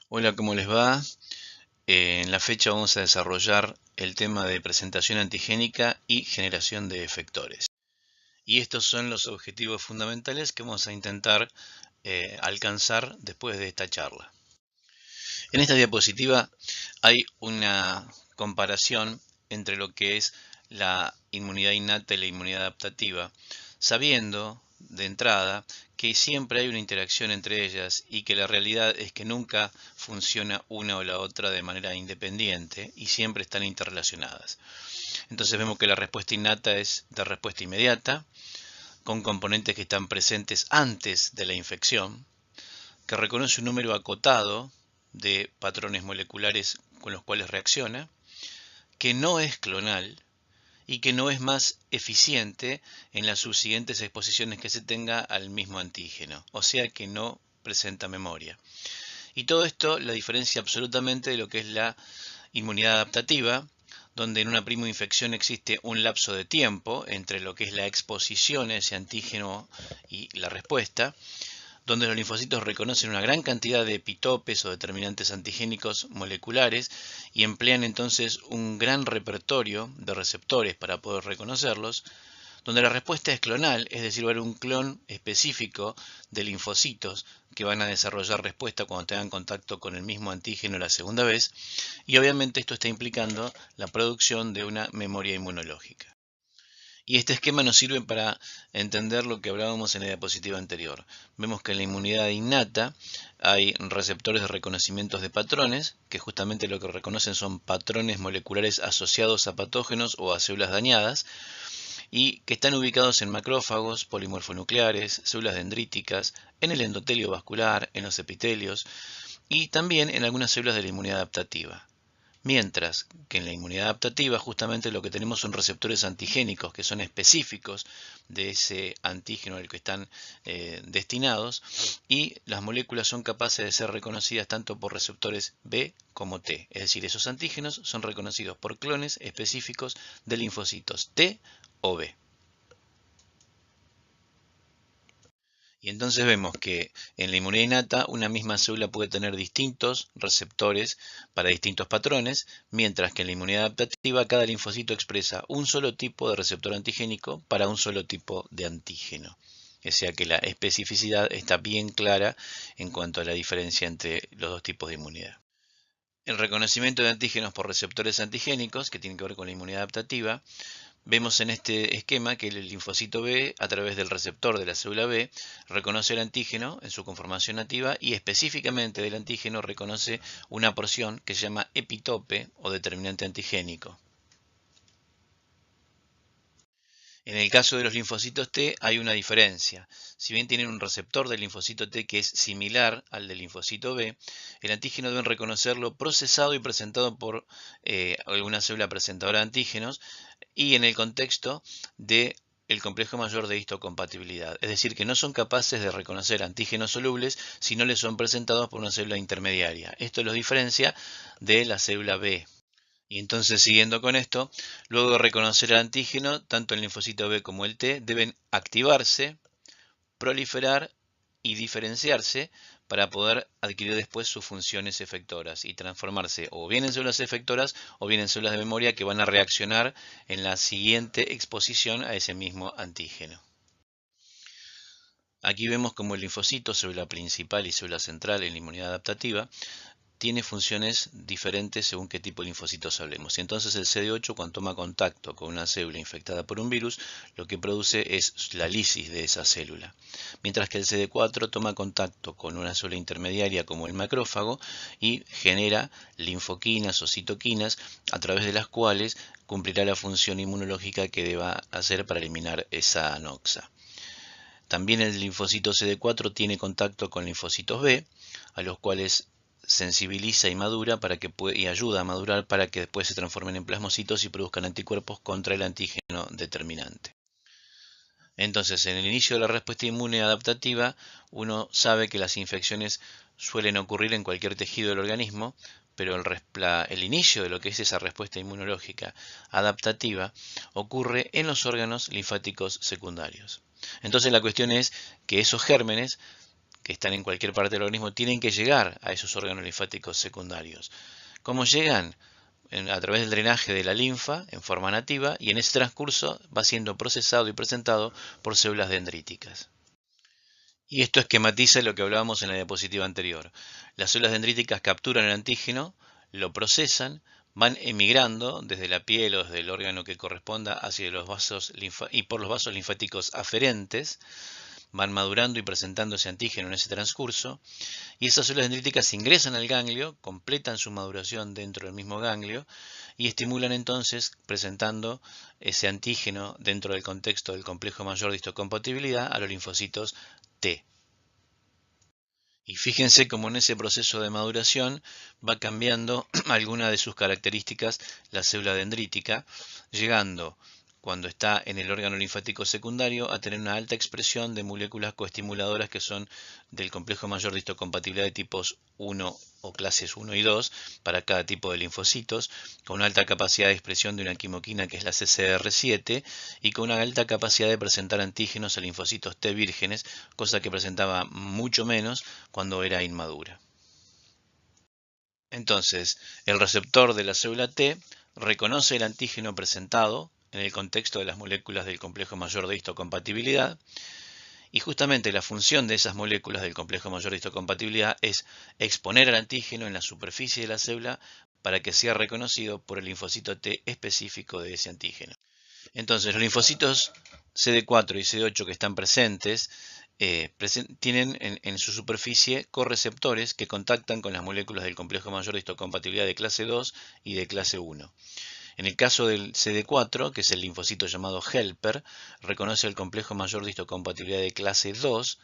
Hola, ¿cómo les va? En la fecha vamos a desarrollar el tema de presentación antigénica y generación de efectores. Y estos son los objetivos fundamentales que vamos a intentar alcanzar después de esta charla. En esta diapositiva hay una comparación entre lo que es la inmunidad innata y la inmunidad adaptativa, sabiendo de entrada que siempre hay una interacción entre ellas y que la realidad es que nunca funciona una o la otra de manera independiente y siempre están interrelacionadas. Entonces vemos que la respuesta innata es de respuesta inmediata, con componentes que están presentes antes de la infección, que reconoce un número acotado de patrones moleculares con los cuales reacciona, que no es clonal y que no es más eficiente en las subsiguientes exposiciones que se tenga al mismo antígeno, o sea que no presenta memoria. Y todo esto la diferencia absolutamente de lo que es la inmunidad adaptativa, donde en una primoinfección existe un lapso de tiempo entre lo que es la exposición a ese antígeno y la respuesta, donde los linfocitos reconocen una gran cantidad de epitopes o determinantes antigénicos moleculares y emplean entonces un gran repertorio de receptores para poder reconocerlos, donde la respuesta es clonal, es decir, va a haber un clon específico de linfocitos que van a desarrollar respuesta cuando tengan contacto con el mismo antígeno la segunda vez, y obviamente esto está implicando la producción de una memoria inmunológica. Y este esquema nos sirve para entender lo que hablábamos en la diapositiva anterior. Vemos que en la inmunidad innata hay receptores de reconocimientos de patrones, que justamente lo que reconocen son patrones moleculares asociados a patógenos o a células dañadas, y que están ubicados en macrófagos, polimorfonucleares, células dendríticas, en el endotelio vascular, en los epitelios y también en algunas células de la inmunidad adaptativa. Mientras que en la inmunidad adaptativa justamente lo que tenemos son receptores antigénicos que son específicos de ese antígeno al que están destinados, y las moléculas son capaces de ser reconocidas tanto por receptores B como T. Es decir, esos antígenos son reconocidos por clones específicos de linfocitos T o B. Y entonces vemos que en la inmunidad innata una misma célula puede tener distintos receptores para distintos patrones, mientras que en la inmunidad adaptativa cada linfocito expresa un solo tipo de receptor antigénico para un solo tipo de antígeno. O sea que la especificidad está bien clara en cuanto a la diferencia entre los dos tipos de inmunidad. El reconocimiento de antígenos por receptores antigénicos, que tiene que ver con la inmunidad adaptativa, vemos en este esquema que el linfocito B, a través del receptor de la célula B, reconoce el antígeno en su conformación nativa y específicamente del antígeno reconoce una porción que se llama epitope o determinante antigénico. En el caso de los linfocitos T hay una diferencia. Si bien tienen un receptor del linfocito T que es similar al del linfocito B, el antígeno deben reconocerlo procesado y presentado por alguna célula presentadora de antígenos, y en el contexto de el complejo mayor de histocompatibilidad, es decir, que no son capaces de reconocer antígenos solubles si no les son presentados por una célula intermediaria. Esto los diferencia de la célula B. Y entonces, siguiendo con esto, luego de reconocer el antígeno, tanto el linfocito B como el T deben activarse, proliferar y diferenciarse para poder adquirir después sus funciones efectoras y transformarse o bien en células efectoras o bien en células de memoria que van a reaccionar en la siguiente exposición a ese mismo antígeno. Aquí vemos como el linfocito, célula principal y célula central en la inmunidad adaptativa, tiene funciones diferentes según qué tipo de linfocitos hablemos. Y entonces el CD8, cuando toma contacto con una célula infectada por un virus, lo que produce es la lisis de esa célula. Mientras que el CD4 toma contacto con una célula intermediaria como el macrófago y genera linfoquinas o citoquinas a través de las cuales cumplirá la función inmunológica que deba hacer para eliminar esa anoxa. También el linfocito CD4 tiene contacto con linfocitos B, a los cuales sensibiliza y madura y ayuda a madurar para que después se transformen en plasmocitos y produzcan anticuerpos contra el antígeno determinante. Entonces, en el inicio de la respuesta inmune adaptativa, uno sabe que las infecciones suelen ocurrir en cualquier tejido del organismo, pero el inicio de lo que es esa respuesta inmunológica adaptativa ocurre en los órganos linfáticos secundarios. Entonces la cuestión es que esos gérmenes que están en cualquier parte del organismo tienen que llegar a esos órganos linfáticos secundarios. ¿Cómo llegan? A través del drenaje de la linfa en forma nativa, y en ese transcurso va siendo procesado y presentado por células dendríticas. Y esto esquematiza lo que hablábamos en la diapositiva anterior. Las células dendríticas capturan el antígeno, lo procesan, van emigrando desde la piel o desde el órgano que corresponda hacia los vasos y por los vasos linfáticos aferentes, van madurando y presentando ese antígeno en ese transcurso, y esas células dendríticas ingresan al ganglio, completan su maduración dentro del mismo ganglio y estimulan entonces presentando ese antígeno dentro del contexto del complejo mayor de histocompatibilidad a los linfocitos T. Y fíjense cómo en ese proceso de maduración va cambiando alguna de sus características la célula dendrítica, llegando, cuando está en el órgano linfático secundario, a tener una alta expresión de moléculas coestimuladoras que son del complejo mayor de histocompatibilidad de tipos 1 o clases 1 y 2 para cada tipo de linfocitos, con una alta capacidad de expresión de una quimoquina que es la CCR7 y con una alta capacidad de presentar antígenos a linfocitos T vírgenes, cosa que presentaba mucho menos cuando era inmadura. Entonces, el receptor de la célula T reconoce el antígeno presentado en el contexto de las moléculas del complejo mayor de histocompatibilidad, y justamente la función de esas moléculas del complejo mayor de histocompatibilidad es exponer al antígeno en la superficie de la célula para que sea reconocido por el linfocito T específico de ese antígeno. Entonces, los linfocitos CD4 y CD8 que están presentes tienen en su superficie correceptores que contactan con las moléculas del complejo mayor de histocompatibilidad de clase 2 y de clase 1. En el caso del CD4, que es el linfocito llamado helper, reconoce el complejo mayor de histocompatibilidad de clase 2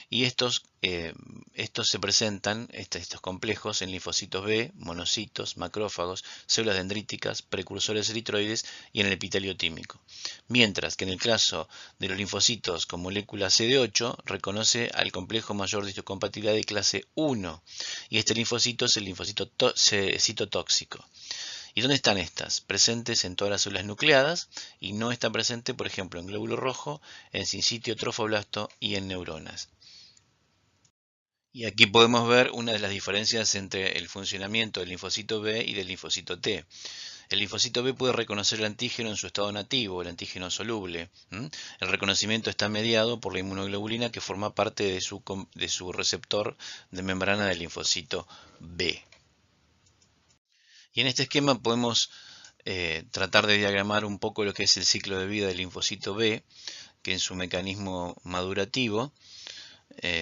y estos se presentan, estos complejos, en linfocitos B, monocitos, macrófagos, células dendríticas, precursores eritroides y en el epitelio tímico. Mientras que en el caso de los linfocitos con molécula CD8 reconoce al complejo mayor de histocompatibilidad de clase 1 y este linfocito es el linfocito citotóxico. ¿Y dónde están estas? Presentes en todas las células nucleadas y no está presente, por ejemplo, en glóbulo rojo, en sincitio trofoblasto y en neuronas. Y aquí podemos ver una de las diferencias entre el funcionamiento del linfocito B y del linfocito T. El linfocito B puede reconocer el antígeno en su estado nativo, el antígeno soluble. El reconocimiento está mediado por la inmunoglobulina que forma parte de su receptor de membrana del linfocito B. Y en este esquema podemos tratar de diagramar un poco lo que es el ciclo de vida del linfocito B, que en su mecanismo madurativo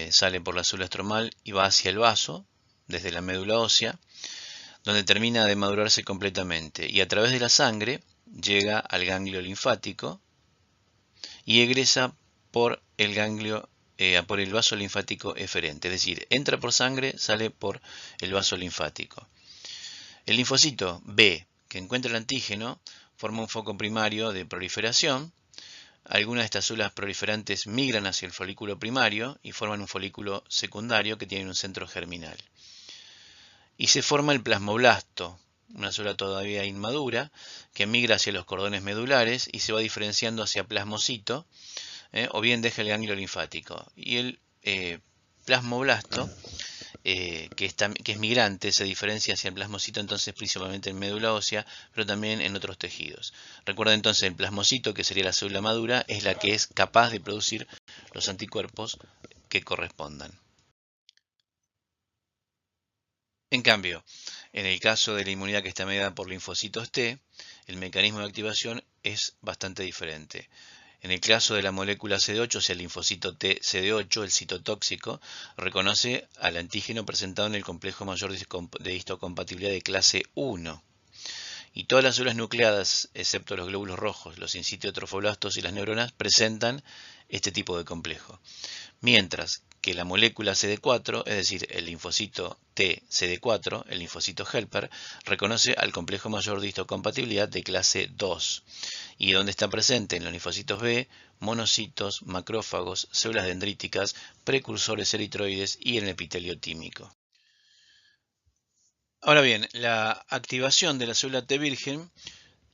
sale por la célula estromal y va hacia el vaso, desde la médula ósea, donde termina de madurarse completamente y a través de la sangre llega al ganglio linfático y egresa por el ganglio por el vaso linfático eferente, es decir, entra por sangre, sale por el vaso linfático. El linfocito B, que encuentra el antígeno, forma un foco primario de proliferación. Algunas de estas células proliferantes migran hacia el folículo primario y forman un folículo secundario que tiene un centro germinal. Y se forma el plasmoblasto, una célula todavía inmadura, que migra hacia los cordones medulares y se va diferenciando hacia plasmocito, o bien deja el ganglio linfático. Y el plasmoblasto que es migrante, se diferencia hacia el plasmocito entonces principalmente en médula ósea, pero también en otros tejidos. Recuerda entonces, el plasmocito, que sería la célula madura, es la que es capaz de producir los anticuerpos que correspondan. En cambio, en el caso de la inmunidad que está mediada por linfocitos T, el mecanismo de activación es bastante diferente. En el caso de la molécula CD8, o sea, el linfocito T CD8, el citotóxico, reconoce al antígeno presentado en el complejo mayor de histocompatibilidad de clase 1. Y todas las células nucleadas, excepto los glóbulos rojos, los sincitiotrofoblastos y las neuronas, presentan este tipo de complejo. Mientras que la molécula CD4, es decir, el linfocito T CD4, el linfocito helper, reconoce al complejo mayor de histocompatibilidad de clase 2, y donde está presente en los linfocitos B, monocitos, macrófagos, células dendríticas, precursores eritroides y en el epitelio tímico. Ahora bien, la activación de la célula T virgen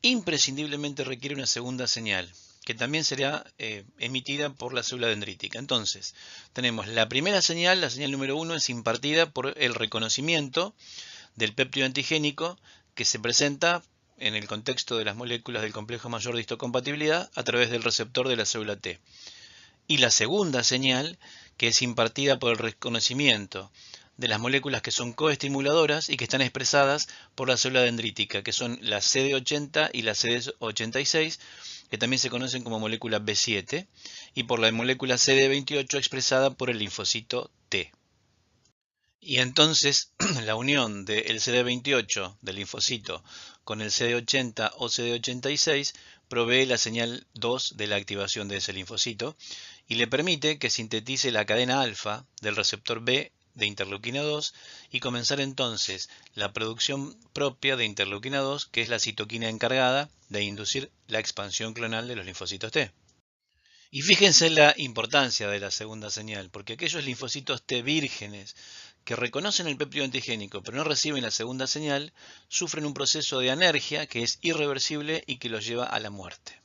imprescindiblemente requiere una segunda señal, que también será emitida por la célula dendrítica. Entonces, tenemos la primera señal, la señal número 1, es impartida por el reconocimiento del péptido antigénico que se presenta en el contexto de las moléculas del complejo mayor de histocompatibilidad a través del receptor de la célula T. Y la segunda señal, que es impartida por el reconocimiento de las moléculas que son coestimuladoras y que están expresadas por la célula dendrítica, que son la CD80 y la CD86, que también se conocen como molécula B7, y por la molécula CD28 expresada por el linfocito T. Y entonces la unión del CD28 del linfocito con el CD80 o CD86 provee la señal 2 de la activación de ese linfocito y le permite que sintetice la cadena alfa del receptor B de interleuquina 2 y comenzar entonces la producción propia de interleuquina 2, que es la citoquina encargada de inducir la expansión clonal de los linfocitos T. Y fíjense la importancia de la segunda señal, porque aquellos linfocitos T vírgenes que reconocen el péptido antigénico pero no reciben la segunda señal, sufren un proceso de anergia que es irreversible y que los lleva a la muerte.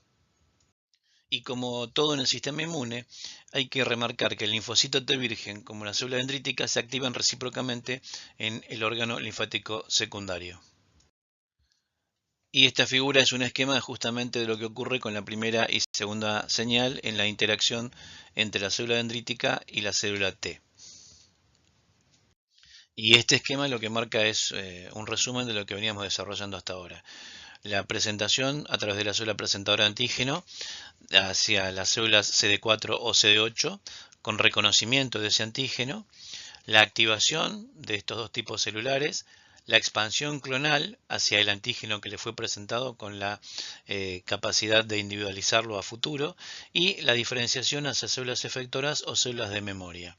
Y como todo en el sistema inmune, hay que remarcar que el linfocito T virgen, como la célula dendrítica, se activan recíprocamente en el órgano linfático secundario. Y esta figura es un esquema justamente de lo que ocurre con la primera y segunda señal en la interacción entre la célula dendrítica y la célula T. Y este esquema lo que marca es un resumen de lo que veníamos desarrollando hasta ahora. La presentación a través de la célula presentadora de antígeno hacia las células CD4 o CD8 con reconocimiento de ese antígeno, la activación de estos dos tipos celulares, la expansión clonal hacia el antígeno que le fue presentado con la capacidad de individualizarlo a futuro y la diferenciación hacia células efectoras o células de memoria.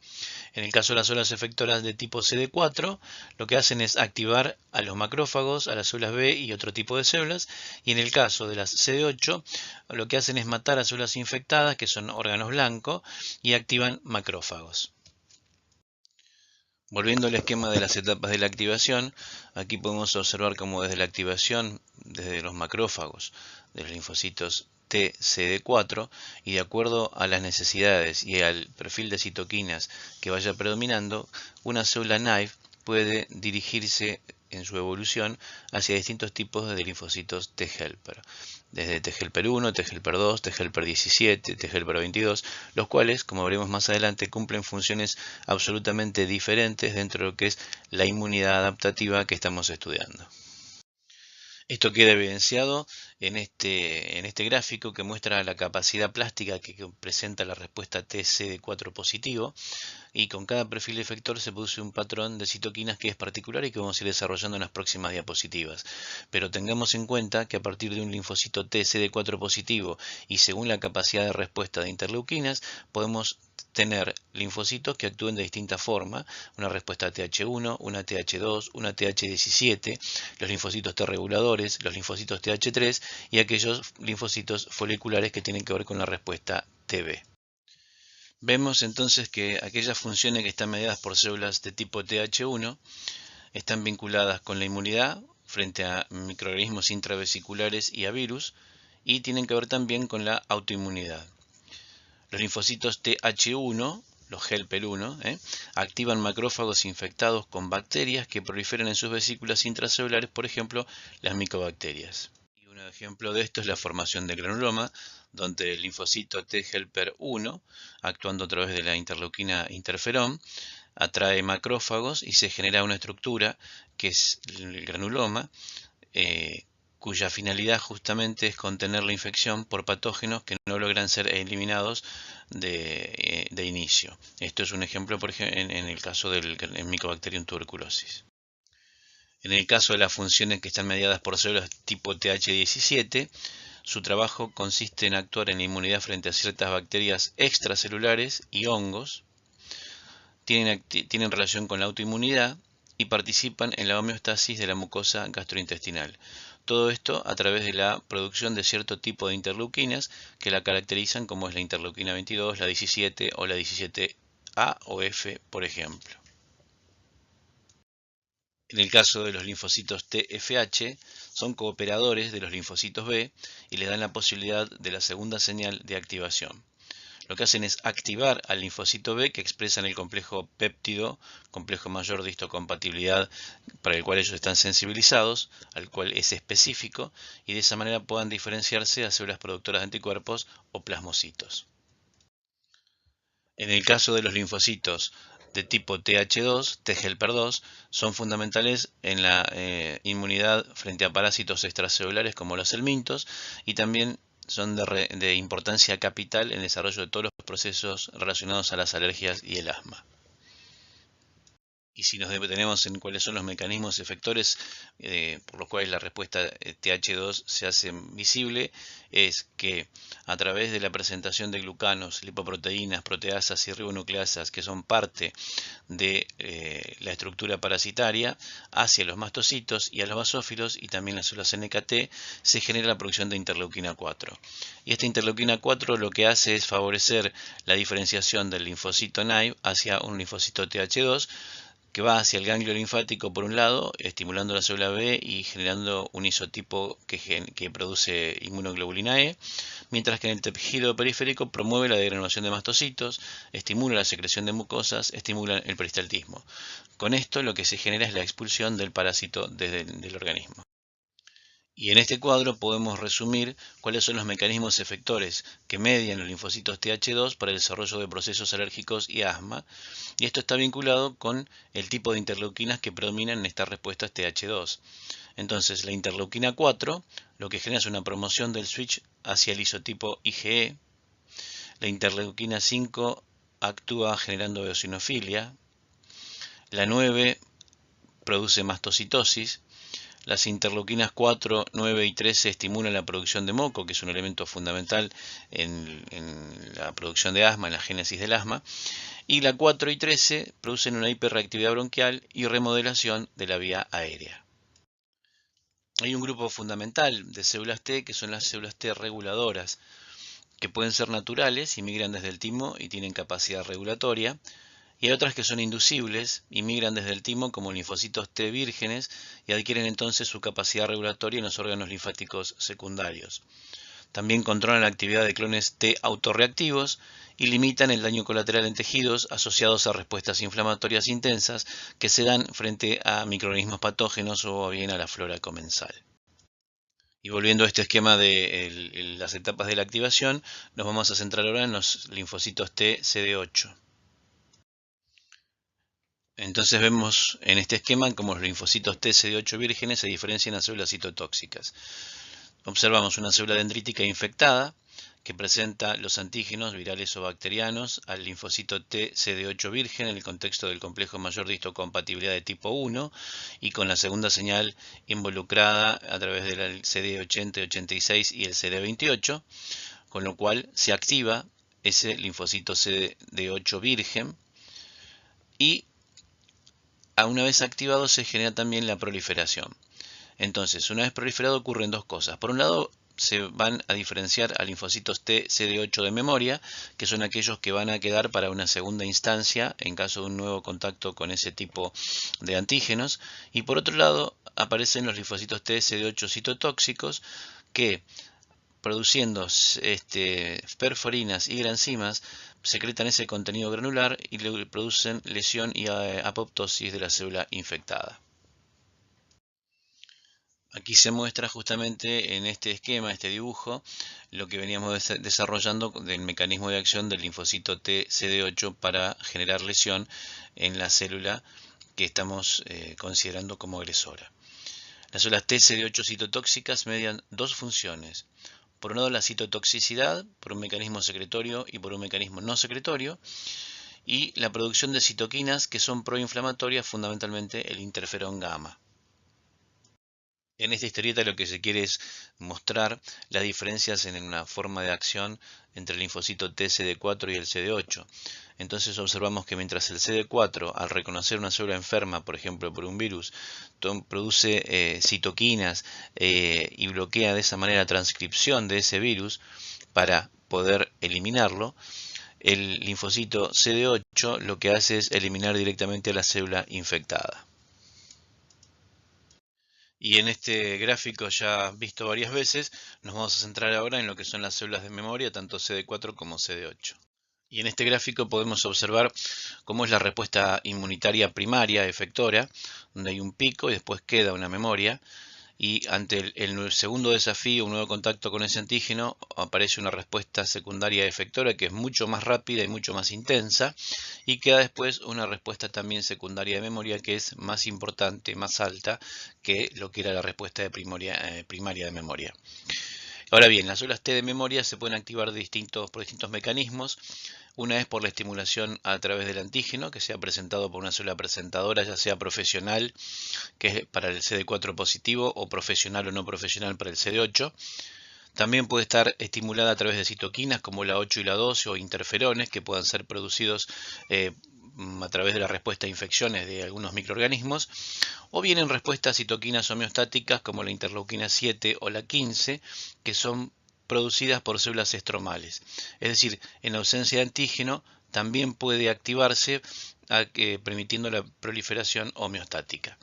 En el caso de las células efectoras de tipo CD4, lo que hacen es activar a los macrófagos, a las células B y otro tipo de células, y en el caso de las CD8, lo que hacen es matar a células infectadas, que son órganos blancos, y activan macrófagos. Volviendo al esquema de las etapas de la activación, aquí podemos observar cómo desde la activación, desde los macrófagos, de los linfocitos TCD4, y de acuerdo a las necesidades y al perfil de citoquinas que vaya predominando, una célula naive puede dirigirse en su evolución hacia distintos tipos de linfocitos T-helper, desde T-helper 1, T-helper 2, T-helper 17, T-helper 22, los cuales, como veremos más adelante, cumplen funciones absolutamente diferentes dentro de lo que es la inmunidad adaptativa que estamos estudiando. Esto queda evidenciado en este gráfico que muestra la capacidad plástica que presenta la respuesta TCD4 positivo, y con cada perfil de efector se produce un patrón de citoquinas que es particular y que vamos a ir desarrollando en las próximas diapositivas. Pero tengamos en cuenta que a partir de un linfocito TCD4 positivo y según la capacidad de respuesta de interleuquinas, podemos tener linfocitos que actúen de distinta forma, una respuesta TH1, una TH2, una TH17, los linfocitos T reguladores, los linfocitos TH3 y aquellos linfocitos foliculares que tienen que ver con la respuesta TB. Vemos entonces que aquellas funciones que están mediadas por células de tipo TH1 están vinculadas con la inmunidad frente a microorganismos intravesiculares y a virus, y tienen que ver también con la autoinmunidad. Los linfocitos TH1, los helper 1, activan macrófagos infectados con bacterias que proliferan en sus vesículas intracelulares, por ejemplo, las micobacterias. Y un ejemplo de esto es la formación de granuloma, donde el linfocito T-helper 1, actuando a través de la interleuquina interferón, atrae macrófagos y se genera una estructura que es el granuloma, cuya finalidad justamente es contener la infección por patógenos que no logran ser eliminados de inicio. Esto es un ejemplo, por ejemplo, en el caso del Mycobacterium tuberculosis. En el caso de las funciones que están mediadas por células tipo TH17, su trabajo consiste en actuar en la inmunidad frente a ciertas bacterias extracelulares y hongos, tienen relación con la autoinmunidad y participan en la homeostasis de la mucosa gastrointestinal. Todo esto a través de la producción de cierto tipo de interleuquinas que la caracterizan, como es la interleuquina 22, la 17 o la 17A o F, por ejemplo. En el caso de los linfocitos TFH, son cooperadores de los linfocitos B y les dan la posibilidad de la segunda señal de activación. Lo que hacen es activar al linfocito B que expresa en el complejo péptido, complejo mayor de histocompatibilidad para el cual ellos están sensibilizados, al cual es específico, y de esa manera puedan diferenciarse a células productoras de anticuerpos o plasmocitos. En el caso de los linfocitos de tipo Th2, T-helper2, son fundamentales en la inmunidad frente a parásitos extracelulares como los helmintos y también son de importancia capital en el desarrollo de todos los procesos relacionados a las alergias y el asma. Y si nos detenemos en cuáles son los mecanismos efectores por los cuales la respuesta Th2 se hace visible, es que a través de la presentación de glucanos, lipoproteínas, proteasas y ribonucleasas que son parte de la estructura parasitaria hacia los mastocitos y a los basófilos y también las células NKT, se genera la producción de interleuquina 4. Y esta interleuquina 4 lo que hace es favorecer la diferenciación del linfocito naive hacia un linfocito Th2 que va hacia el ganglio linfático por un lado, estimulando la célula B y generando un isotipo que produce inmunoglobulina E, mientras que en el tejido periférico promueve la degranulación de mastocitos, estimula la secreción de mucosas, estimula el peristaltismo. Con esto lo que se genera es la expulsión del parásito del organismo. Y en este cuadro podemos resumir cuáles son los mecanismos efectores que median los linfocitos Th2 para el desarrollo de procesos alérgicos y asma, y esto está vinculado con el tipo de interleuquinas que predominan en estas respuestas Th2. Entonces, la interleuquina 4 lo que genera es una promoción del switch hacia el isotipo IgE. La interleuquina 5 actúa generando eosinofilia. La 9 produce mastocitosis. Las interleuquinas 4, 9 y 13 estimulan la producción de moco, que es un elemento fundamental en la producción de asma, en la génesis del asma. Y la 4 y 13 producen una hiperreactividad bronquial y remodelación de la vía aérea. Hay un grupo fundamental de células T que son las células T reguladoras, que pueden ser naturales y migran desde el timo y tienen capacidad regulatoria. Y hay otras que son inducibles y migran desde el timo como linfocitos T vírgenes y adquieren entonces su capacidad regulatoria en los órganos linfáticos secundarios. También controlan la actividad de clones T autorreactivos y limitan el daño colateral en tejidos asociados a respuestas inflamatorias intensas que se dan frente a microorganismos patógenos o bien a la flora comensal. Y volviendo a este esquema de las etapas de la activación, nos vamos a centrar ahora en los linfocitos T CD8. Entonces vemos en este esquema cómo los linfocitos T CD8 vírgenes se diferencian a células citotóxicas. Observamos una célula dendrítica infectada que presenta los antígenos virales o bacterianos al linfocito T CD8 virgen en el contexto del complejo mayor de histocompatibilidad de tipo 1 y con la segunda señal involucrada a través del CD80, 86 y el CD28, con lo cual se activa ese linfocito CD8 virgen y una vez activado se genera también la proliferación. Entonces, una vez proliferado ocurren dos cosas. Por un lado, se van a diferenciar a linfocitos T CD8 de memoria, que son aquellos que van a quedar para una segunda instancia en caso de un nuevo contacto con ese tipo de antígenos. Y por otro lado, aparecen los linfocitos T CD8 citotóxicos que, produciendo perforinas y granzimas, secretan ese contenido granular y le producen lesión y apoptosis de la célula infectada. Aquí se muestra justamente en este esquema, este dibujo, lo que veníamos desarrollando del mecanismo de acción del linfocito T CD8 para generar lesión en la célula que estamos considerando como agresora. Las células T CD8 citotóxicas median dos funciones. Por un lado, la citotoxicidad, por un mecanismo secretorio y por un mecanismo no secretorio, y la producción de citoquinas que son proinflamatorias, fundamentalmente el interferón gamma. En esta historieta lo que se quiere es mostrar las diferencias en una forma de acción entre el linfocito T CD4 y el CD8. Entonces observamos que mientras el CD4, al reconocer una célula enferma, por ejemplo por un virus, produce citoquinas y bloquea de esa manera la transcripción de ese virus para poder eliminarlo, el linfocito CD8 lo que hace es eliminar directamente a la célula infectada. Y en este gráfico ya visto varias veces, nos vamos a centrar ahora en lo que son las células de memoria, tanto CD4 como CD8. Y en este gráfico podemos observar cómo es la respuesta inmunitaria primaria efectora, donde hay un pico y después queda una memoria. Y ante el segundo desafío, un nuevo contacto con ese antígeno, aparece una respuesta secundaria efectora que es mucho más rápida y mucho más intensa, y queda después una respuesta también secundaria de memoria que es más importante, más alta que lo que era la respuesta de primaria de memoria. Ahora bien, las células T de memoria se pueden activar por distintos mecanismos. Una es por la estimulación a través del antígeno, que sea presentado por una célula presentadora, ya sea profesional, que es para el CD4 positivo, o profesional o no profesional para el CD8. También puede estar estimulada a través de citoquinas como la 8 y la 12 o interferones que puedan ser producidos a través de la respuesta a infecciones de algunos microorganismos, o bien en respuesta a citoquinas homeostáticas como la interleuquina 7 o la 15, que son producidas por células estromales. Es decir, en ausencia de antígeno también puede activarse permitiendo la proliferación homeostática.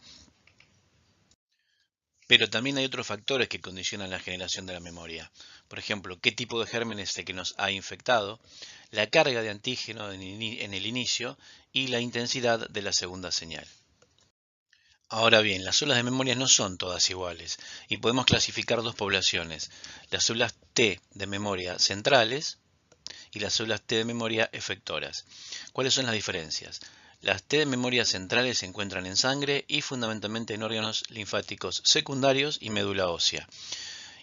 Pero también hay otros factores que condicionan la generación de la memoria. Por ejemplo, qué tipo de germen es el que nos ha infectado, la carga de antígeno en el inicio y la intensidad de la segunda señal. Ahora bien, las células de memoria no son todas iguales y podemos clasificar dos poblaciones, las células T de memoria centrales y las células T de memoria efectoras. ¿Cuáles son las diferencias? Las T de memoria centrales se encuentran en sangre y fundamentalmente en órganos linfáticos secundarios y médula ósea.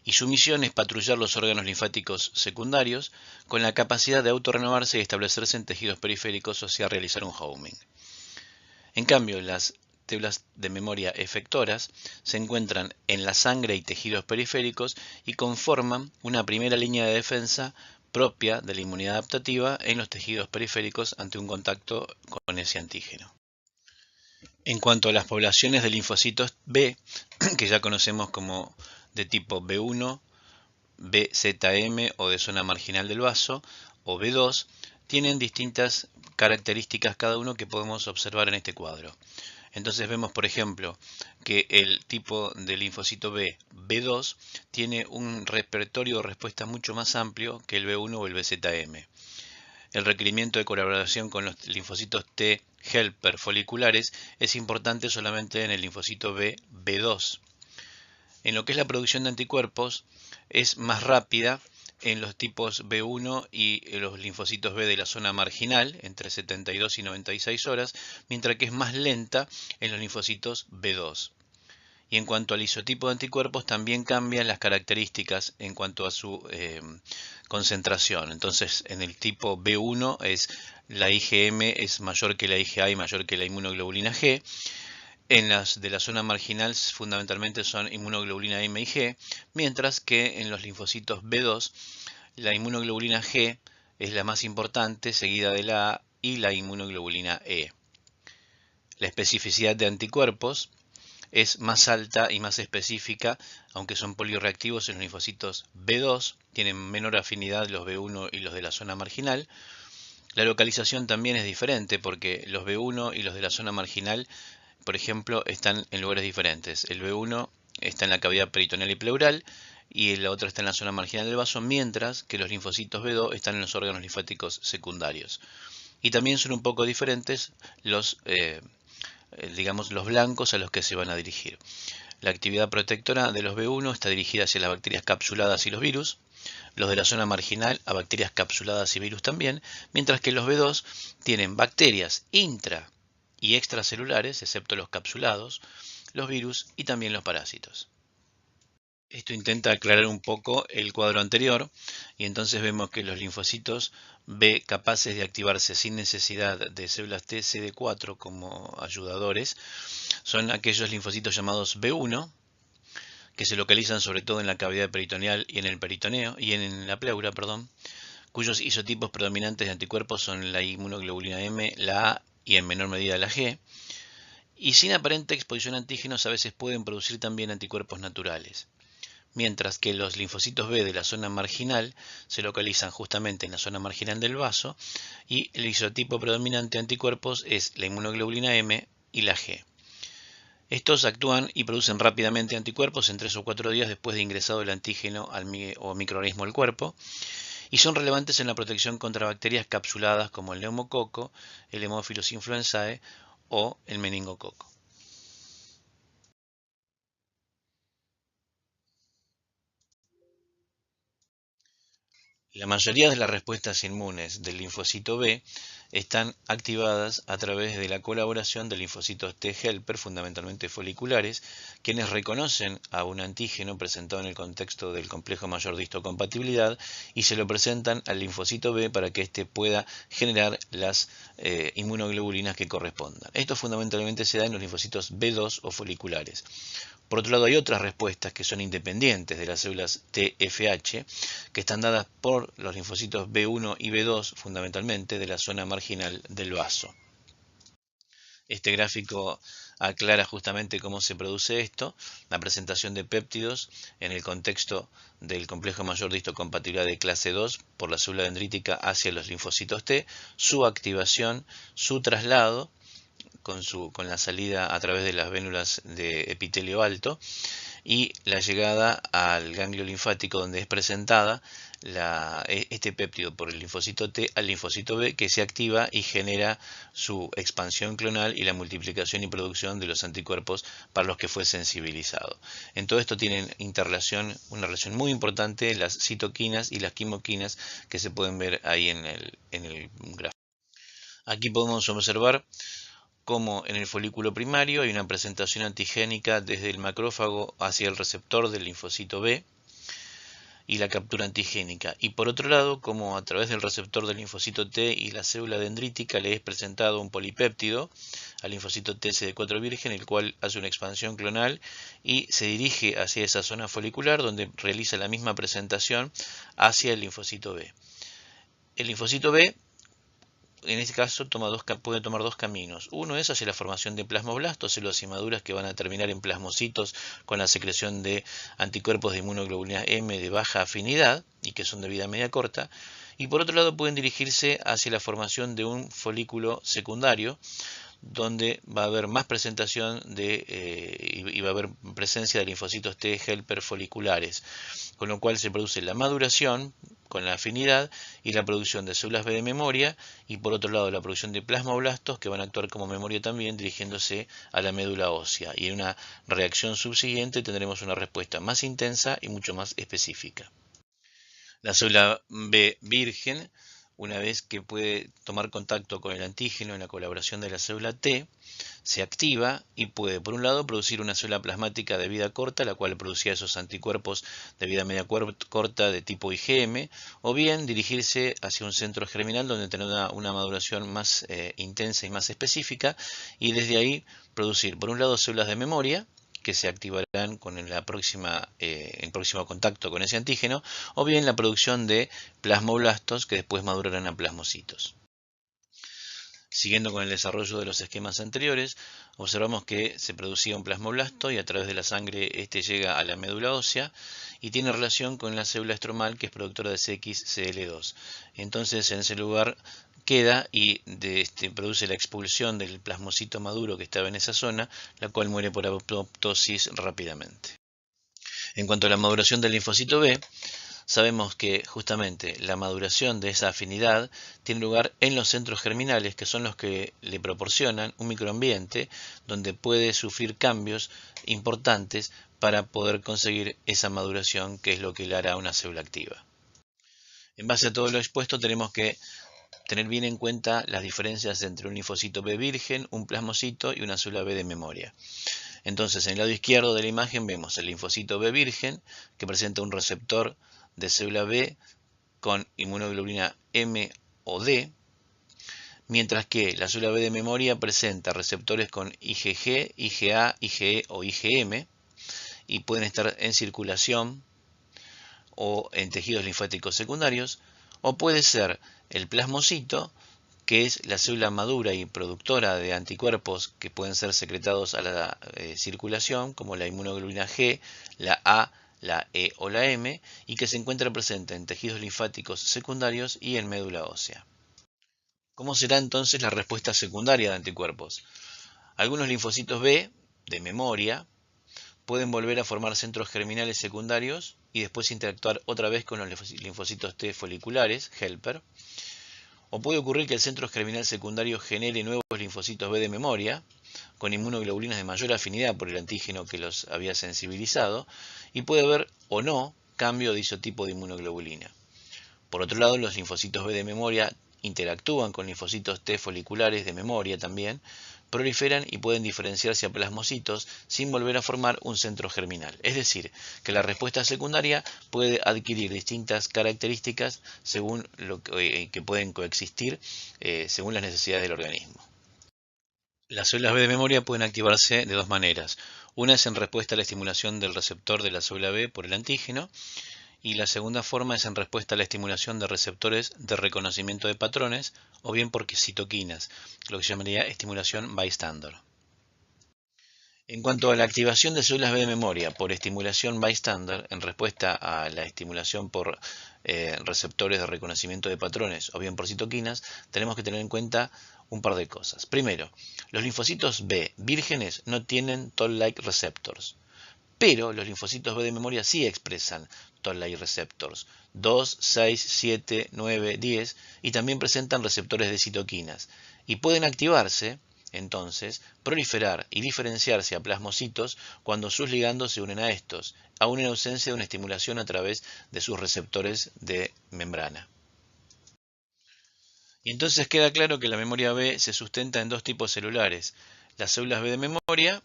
Y su misión es patrullar los órganos linfáticos secundarios con la capacidad de autorrenovarse y establecerse en tejidos periféricos, o sea, realizar un homing. En cambio, las células de memoria efectoras se encuentran en la sangre y tejidos periféricos y conforman una primera línea de defensa propia de la inmunidad adaptativa en los tejidos periféricos ante un contacto con ese antígeno. En cuanto a las poblaciones de linfocitos B, que ya conocemos como de tipo B1, BZM o de zona marginal del vaso, o B2, tienen distintas características cada uno que podemos observar en este cuadro. Entonces vemos, por ejemplo, que el tipo de linfocito B, B2, tiene un repertorio de respuesta mucho más amplio que el B1 o el BZM. El requerimiento de colaboración con los linfocitos T helper foliculares es importante solamente en el linfocito B, B2. En lo que es la producción de anticuerpos, es más rápida en los tipos B1 y los linfocitos B de la zona marginal, entre 72 y 96 horas, mientras que es más lenta en los linfocitos B2. Y en cuanto al isotipo de anticuerpos, también cambian las características en cuanto a su concentración. Entonces, en el tipo B1 la IgM es mayor que la IgA y mayor que la inmunoglobulina G. En las de la zona marginal fundamentalmente son inmunoglobulina M y G, mientras que en los linfocitos B2 la inmunoglobulina G es la más importante, seguida de la A y la inmunoglobulina E. La especificidad de anticuerpos es más alta y más específica, aunque son polireactivos en los linfocitos B2, tienen menor afinidad los B1 y los de la zona marginal. La localización también es diferente porque los B1 y los de la zona marginal, por ejemplo, están en lugares diferentes. El B1 está en la cavidad peritoneal y pleural y el otro está en la zona marginal del vaso, mientras que los linfocitos B2 están en los órganos linfáticos secundarios. Y también son un poco diferentes digamos, los blancos a los que se van a dirigir. La actividad protectora de los B1 está dirigida hacia las bacterias capsuladas y los virus, los de la zona marginal a bacterias capsuladas y virus también, mientras que los B2 tienen bacterias intra y extracelulares, excepto los capsulados, los virus y también los parásitos. Esto intenta aclarar un poco el cuadro anterior y entonces vemos que los linfocitos B capaces de activarse sin necesidad de células T CD4 como ayudadores son aquellos linfocitos llamados B1 que se localizan sobre todo en la cavidad peritoneal y en el peritoneo y en la pleura, cuyos isotipos predominantes de anticuerpos son la inmunoglobulina M, la A y en menor medida la G. Y sin aparente exposición a antígenos a veces pueden producir también anticuerpos naturales. Mientras que los linfocitos B de la zona marginal se localizan justamente en la zona marginal del vaso y el isotipo predominante de anticuerpos es la inmunoglobulina M y la G. Estos actúan y producen rápidamente anticuerpos en 3 o 4 días después de ingresado el antígeno o microorganismo al cuerpo y son relevantes en la protección contra bacterias capsuladas como el neumococo, el Haemophilus influenzae o el meningococo. La mayoría de las respuestas inmunes del linfocito B están activadas a través de la colaboración de linfocitos T helper, fundamentalmente foliculares, quienes reconocen a un antígeno presentado en el contexto del complejo mayor de histocompatibilidad y se lo presentan al linfocito B para que éste pueda generar las inmunoglobulinas que correspondan. Esto fundamentalmente se da en los linfocitos B2 o foliculares. Por otro lado, hay otras respuestas que son independientes de las células TFH, que están dadas por los linfocitos B1 y B2, fundamentalmente de la zona marginal del vaso. Este gráfico aclara justamente cómo se produce esto, la presentación de péptidos en el contexto del complejo mayor de histocompatibilidad de clase 2 por la célula dendrítica hacia los linfocitos T, su activación, su traslado, con la salida a través de las vénulas de epitelio alto y la llegada al ganglio linfático donde es presentada este péptido por el linfocito T al linfocito B que se activa y genera su expansión clonal y la multiplicación y producción de los anticuerpos para los que fue sensibilizado. En todo esto tienen interrelación, una relación muy importante las citoquinas y las quimoquinas que se pueden ver ahí en el gráfico. Aquí podemos observar como en el folículo primario hay una presentación antigénica desde el macrófago hacia el receptor del linfocito B y la captura antigénica. Y por otro lado, como a través del receptor del linfocito T y la célula dendrítica le es presentado un polipéptido al linfocito T CD4 virgen, el cual hace una expansión clonal y se dirige hacia esa zona folicular donde realiza la misma presentación hacia el linfocito B. El linfocito B en este caso puede tomar dos caminos. Uno es hacia la formación de plasmoblastos, células inmaduras que van a terminar en plasmocitos con la secreción de anticuerpos de inmunoglobulina M de baja afinidad y que son de vida media corta. Y por otro lado pueden dirigirse hacia la formación de un folículo secundario donde va a haber más presentación y va a haber presencia de linfocitos T helper foliculares, con lo cual se produce la maduración con la afinidad y la producción de células B de memoria y por otro lado la producción de plasmoblastos que van a actuar como memoria también dirigiéndose a la médula ósea y en una reacción subsiguiente tendremos una respuesta más intensa y mucho más específica. La célula B virgen, una vez que puede tomar contacto con el antígeno en la colaboración de la célula T, se activa y puede, por un lado, producir una célula plasmática de vida corta, la cual producía esos anticuerpos de vida media corta de tipo IgM, o bien dirigirse hacia un centro germinal donde tener una maduración más intensa y más específica, y desde ahí producir, por un lado, células de memoria, que se activarán con el próximo contacto con ese antígeno, o bien la producción de plasmoblastos que después madurarán a plasmocitos. Siguiendo con el desarrollo de los esquemas anteriores, observamos que se producía un plasmoblasto y a través de la sangre este llega a la médula ósea y tiene relación con la célula estromal que es productora de CXCL2. Entonces en ese lugar queda y produce la expulsión del plasmocito maduro que estaba en esa zona, la cual muere por apoptosis rápidamente. En cuanto a la maduración del linfocito B, sabemos que justamente la maduración de esa afinidad tiene lugar en los centros germinales, que son los que le proporcionan un microambiente donde puede sufrir cambios importantes para poder conseguir esa maduración, que es lo que le hará una célula activa. En base a todo lo expuesto, tenemos que tener bien en cuenta las diferencias entre un linfocito B virgen, un plasmocito y una célula B de memoria. Entonces, en el lado izquierdo de la imagen vemos el linfocito B virgen, que presenta un receptor de célula B con inmunoglobulina M o D, mientras que la célula B de memoria presenta receptores con IgG, IgA, IgE o IgM y pueden estar en circulación o en tejidos linfáticos secundarios, o puede ser el plasmocito, que es la célula madura y productora de anticuerpos que pueden ser secretados a la circulación, como la inmunoglobulina G, la A, la E o la M, y que se encuentra presente en tejidos linfáticos secundarios y en médula ósea. ¿Cómo será entonces la respuesta secundaria de anticuerpos? Algunos linfocitos B de memoria pueden volver a formar centros germinales secundarios y después interactuar otra vez con los linfocitos T foliculares, helper. O puede ocurrir que el centro germinal secundario genere nuevos linfocitos B de memoria, con inmunoglobulinas de mayor afinidad por el antígeno que los había sensibilizado, y puede haber o no cambio de isotipo de inmunoglobulina. Por otro lado, los linfocitos B de memoria interactúan con linfocitos T foliculares de memoria también, proliferan y pueden diferenciarse a plasmocitos sin volver a formar un centro germinal. Es decir, que la respuesta secundaria puede adquirir distintas características según lo que pueden coexistir según las necesidades del organismo. Las células B de memoria pueden activarse de dos maneras. Una es en respuesta a la estimulación del receptor de la célula B por el antígeno, y la segunda forma es en respuesta a la estimulación de receptores de reconocimiento de patrones o bien por citoquinas, lo que se llamaría estimulación bystander. En cuanto a la activación de células B de memoria por estimulación bystander en respuesta a la estimulación por receptores de reconocimiento de patrones o bien por citoquinas, tenemos que tener en cuenta un par de cosas. Primero, los linfocitos B vírgenes no tienen Toll-like receptors, pero los linfocitos B de memoria sí expresan Toll-like receptors 2, 6, 7, 9, 10 y también presentan receptores de citoquinas y pueden activarse, entonces, proliferar y diferenciarse a plasmocitos cuando sus ligandos se unen a estos, aun en ausencia de una estimulación a través de sus receptores de membrana. Y entonces queda claro que la memoria B se sustenta en dos tipos celulares, las células B de memoria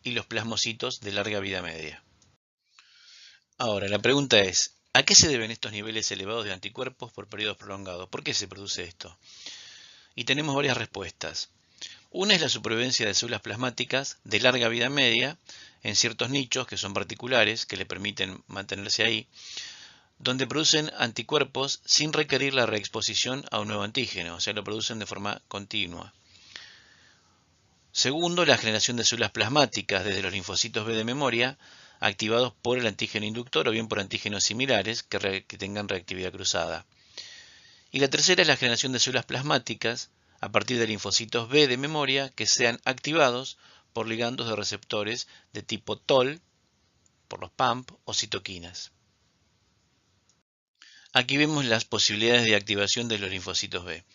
y los plasmocitos de larga vida media. Ahora, la pregunta es, ¿a qué se deben estos niveles elevados de anticuerpos por periodos prolongados? ¿Por qué se produce esto? Y tenemos varias respuestas. Una es la supervivencia de células plasmáticas de larga vida media en ciertos nichos que son particulares, que le permiten mantenerse ahí, donde producen anticuerpos sin requerir la reexposición a un nuevo antígeno, o sea, lo producen de forma continua. Segundo, la generación de células plasmáticas desde los linfocitos B de memoria, activados por el antígeno inductor o bien por antígenos similares que tengan reactividad cruzada. Y la tercera es la generación de células plasmáticas a partir de linfocitos B de memoria que sean activados por ligandos de receptores de tipo TOL, por los PAMP o citoquinas. Aquí vemos las posibilidades de activación de los linfocitos B.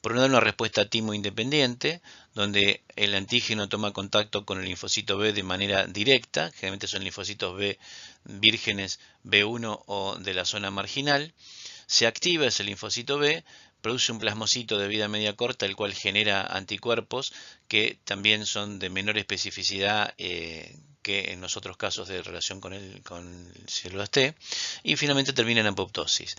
Por un lado, una respuesta timo independiente, donde el antígeno toma contacto con el linfocito B de manera directa, generalmente son linfocitos B vírgenes B1 o de la zona marginal. Se activa ese linfocito B, produce un plasmocito de vida media corta, el cual genera anticuerpos que también son de menor especificidad que en los otros casos de relación con células T, y finalmente termina en apoptosis.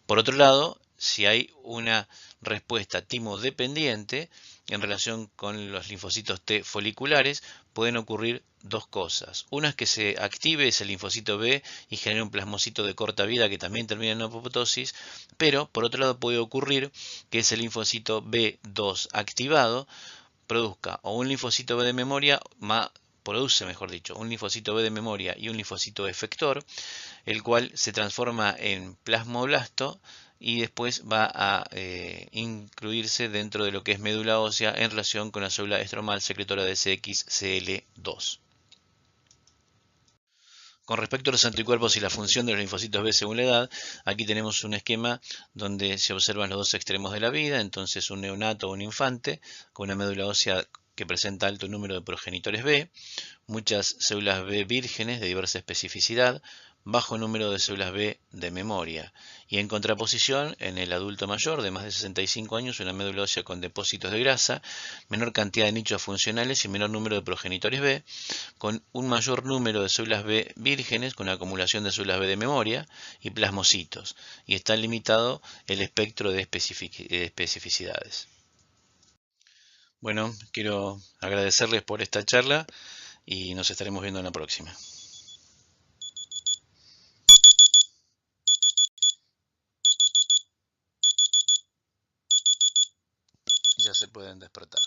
Por otro lado, si hay una respuesta timo-dependiente en relación con los linfocitos T foliculares, pueden ocurrir dos cosas. Una es que se active ese linfocito B y genere un plasmocito de corta vida que también termina en apoptosis, pero por otro lado puede ocurrir que ese linfocito B2 activado produzca o un linfocito B de memoria, produce mejor dicho, un linfocito B de memoria y un linfocito efector, el cual se transforma en plasmoblasto y después va a incluirse dentro de lo que es médula ósea en relación con la célula estromal secretora de CXCL2. Con respecto a los anticuerpos y la función de los linfocitos B según la edad, aquí tenemos un esquema donde se observan los dos extremos de la vida, entonces un neonato o un infante con una médula ósea que presenta alto número de progenitores B, muchas células B vírgenes de diversa especificidad, bajo número de células B de memoria, y en contraposición, en el adulto mayor de más de 65 años, una médula ósea con depósitos de grasa, menor cantidad de nichos funcionales y menor número de progenitores B, con un mayor número de células B vírgenes, con acumulación de células B de memoria y plasmocitos, y está limitado el espectro de especificidades. Bueno, quiero agradecerles por esta charla y nos estaremos viendo en la próxima. Ya se pueden despertar.